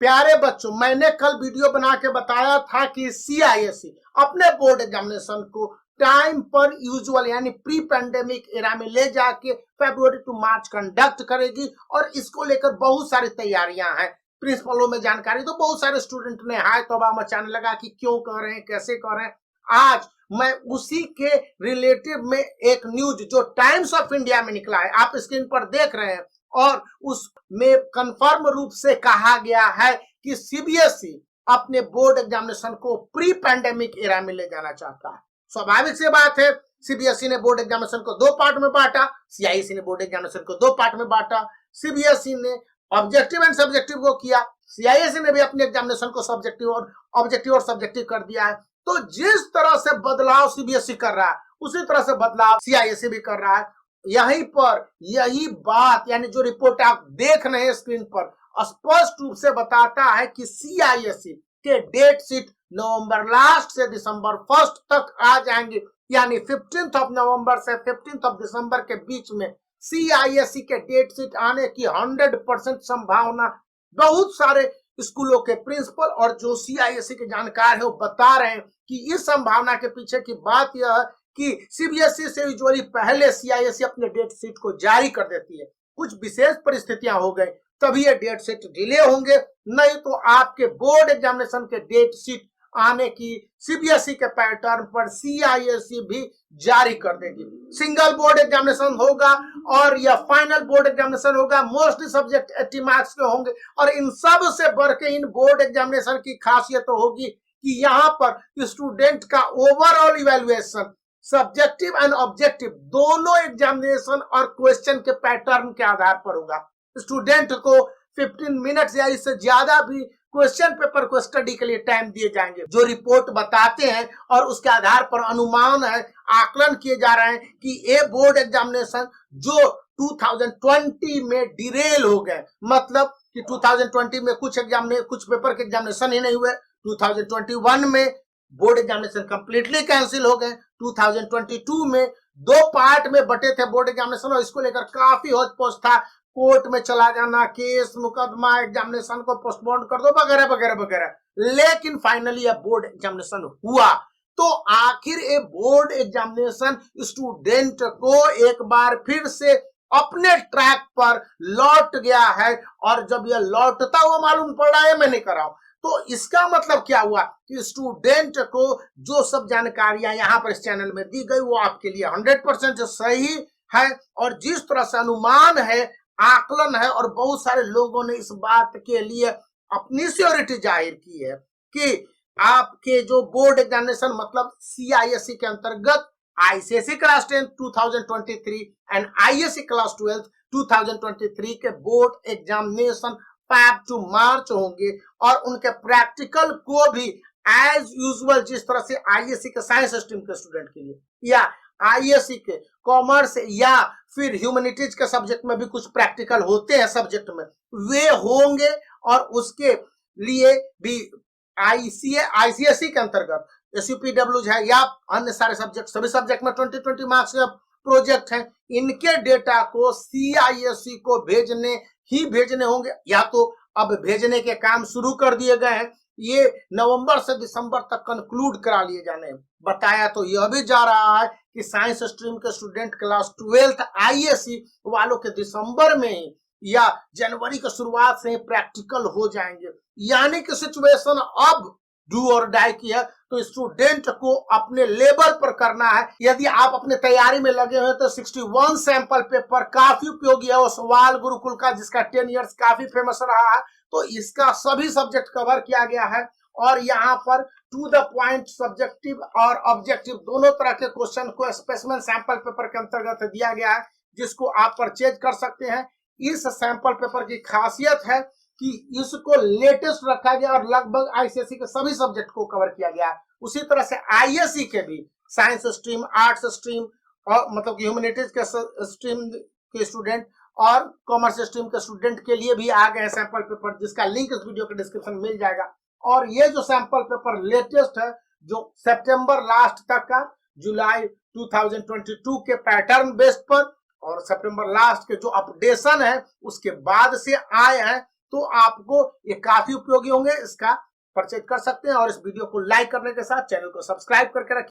प्यारे बच्चों, मैंने कल वीडियो बना के बताया था कि सीआईएससी अपने बोर्ड एग्जामिनेशन को टाइम पर यूजुअल यानी प्री पैंडेमिक एरा में ले जाके फरवरी टू मार्च कंडक्ट करेगी और इसको लेकर बहुत सारी तैयारियां हैं। प्रिंसिपलों में जानकारी तो बहुत सारे स्टूडेंट ने हाय तौबा मचाने लगा कि क्यों कर रहे हैं, कैसे कर रहे हैं। आज मैं उसी के रिलेटिव में एक न्यूज जो टाइम्स ऑफ इंडिया में निकला है, आप स्क्रीन पर देख रहे हैं, और उसमें कंफर्म रूप से कहा गया है कि सीबीएसई अपने बोर्ड एग्जामिनेशन को प्री पैंडेमिक एरा में ले जाना चाहता है। स्वाभाविक सी बात है, सीबीएसई ने बोर्ड एग्जामिनेशन को दो पार्ट में बांटा, सीआईएससी ने बोर्ड एग्जामिनेशन को दो पार्ट में बांटा। सीबीएसई ने ऑब्जेक्टिव एंड सब्जेक्टिव को किया, सीआईएससी ने भी अपने एग्जामिनेशन को सब्जेक्टिव और ऑब्जेक्टिव और सब्जेक्टिव कर दिया है। तो जिस तरह से बदलाव सीबीएसई कर रहा है उसी तरह से बदलाव सीआईएससी भी कर रहा है। यहीं पर यही बात यानी जो रिपोर्ट आप देख रहे हैं स्क्रीन पर स्पष्ट रूप से बताता है कि सीआईएससी के डेट शीट नवंबर लास्ट से दिसंबर फर्स्ट तक आ जाएंगे, यानी 15 नवंबर से 15 दिसंबर के बीच में सीआईएससी के डेट शीट आने की 100% संभावना बहुत सारे स्कूलों के प्रिंसिपल और जो सीआईएससी के जानकार है वो बता रहे हैं कि इस संभावना के पीछे की बात यह है कि सीबीएसई से यूजुअली पहले सीआईएससी अपने डेट शीट को जारी कर देती है। कुछ विशेष परिस्थितियां हो गई तभी ये डेट शीट डिले होंगे, नहीं तो आपके बोर्ड एग्जामिनेशन के डेट शीट आने की सीबीएसई के पैटर्न पर सीआईएससी भी जारी कर देगी। सिंगल बोर्ड एग्जामिनेशन होगा और यह फाइनल बोर्ड एग्जामिनेशन होगा। मोस्टली सब्जेक्ट 80 मार्क्स के होंगे और इन सब से बढ़ के इन बोर्ड एग्जामिनेशन की खासियत होगी कि यहाँ पर स्टूडेंट का overall evaluation subjective and objective दोनों एग्जामिनेशन और क्वेश्चन के पैटर्न के आधार पर होगा। स्टूडेंट को 15 मिनट या इससे ज्यादा भी क्वेश्चन पेपर को स्टडी के लिए टाइम दिए जाएंगे। जो रिपोर्ट बताते हैं और उसके आधार पर अनुमान है, आकलन किए जा रहे हैं कि ये बोर्ड एग्जामिनेशन जो 2020 में डिरेल हो गए, मतलब कि 2020 में कुछ पेपर के एग्जामिनेशन ही नहीं हुए, 2021 में बोर्ड एग्जामिनेशन कंप्लीटली कैंसिल हो गए, 2022 में दो पार्ट में बटे थे बोर्ड एग्जामिनेशन और इसको लेकर काफी होच पोच था, कोर्ट में चला जाना, केस मुकदमा, एग्जामिनेशन को पोस्टपोन कर दो वगैरह वगैरह वगैरह। लेकिन फाइनली अब बोर्ड एग्जामिनेशन हुआ। तो आखिर ये बोर्ड एग्जामिनेशन स्टूडेंट को एक बार फिर से अपने ट्रैक पर लौट गया है, और जब यह लौटता हुआ मालूम पड़ रहा है, मैं नहीं कर रहा हूं, तो इसका मतलब क्या हुआ कि स्टूडेंट को जो सब जानकारियां यहाँ पर इस चैनल में दी गई वो आपके लिए 100% सही है, और जिस तरह से अनुमान है, आकलन है, और बहुत सारे लोगों ने इस बात के लिए अपनी श्योरिटी जाहिर की है कि आपके जो बोर्ड एग्जामिनेशन मतलब सीआईएससी के अंतर्गत ICSE class 10 2023 and ISC class 12 2023 के बोर्ड एग्जामिनेशन 5 टू मार्च होंगे, और उनके प्रैक्टिकल को भी एज यूजुअल जिस तरह से आईएससी के साइंस स्ट्रीम के स्टूडेंट के लिए या आईएससी के कॉमर्स या फिर ह्यूमैनिटीज के सब्जेक्ट में भी कुछ प्रैक्टिकल होते हैं सब्जेक्ट में, वे होंगे। और उसके लिए भी आईसीएसई के अंतर्गत एसयूपीडब्ल्यू है या अन्य सारे सब्जेक्ट, सभी सब्जेक्ट में 20 मार्क्स का प्रोजेक्ट है, इनके डेटा को सीआईएससी को भेजने होंगे, या तो अब भेजने के काम शुरू कर दिए गए हैं, ये नवंबर से दिसंबर तक कंक्लूड करा लिए जाने। बताया तो यह भी जा रहा है कि साइंस स्ट्रीम के स्टूडेंट क्लास 12 आईएससी वालों के दिसंबर में ही या जनवरी की शुरुआत से ही प्रैक्टिकल हो जाएंगे, यानी कि सिचुएशन अब डू और डाई की है। तो स्टूडेंट को अपने लेवल पर करना है। यदि आप अपने तैयारी में लगे हुए तो 61 सैंपल पेपर काफी उपयोगी है, वो सवाल गुरुकुल का जिसका 10 इयर्स काफी फेमस रहा है, तो इसका सभी सब्जेक्ट कवर किया गया है, और यहाँ पर टू द पॉइंट सब्जेक्टिव और ऑब्जेक्टिव दोनों तरह के क्वेश्चन को स्पेसिमेन सैंपल पेपर के अंतर्गत दिया गया है, जिसको आप परचेज कर सकते हैं। इस सैंपल पेपर की खासियत है कि इसको लेटेस्ट रखा गया और लगभग आईसीएसई के सभी सब्जेक्ट को कवर किया गया है। उसी तरह से आईएससी के भी साइंस स्ट्रीम, आर्ट्स स्ट्रीम और मतलब कि ह्यूमैनिटीज के स्ट्रीम के स्टूडेंट और कॉमर्स स्ट्रीम के स्टूडेंट के लिए भी आ गए हैं सैंपल पेपर, जिसका लिंक इस वीडियो के डिस्क्रिप्शन में मिल जाएगा। और ये जो सैंपल पेपर लेटेस्ट है जो सितंबर लास्ट तक का, जुलाई 2022 के पैटर्न बेस्ड पर और सितंबर लास्ट के जो अपडेशन है उसके बाद से आए हैं, तो आपको ये काफी उपयोगी होंगे, इसका परचेज कर सकते हैं। और इस वीडियो को लाइक करने के साथ चैनल को सब्सक्राइब करके रखिए।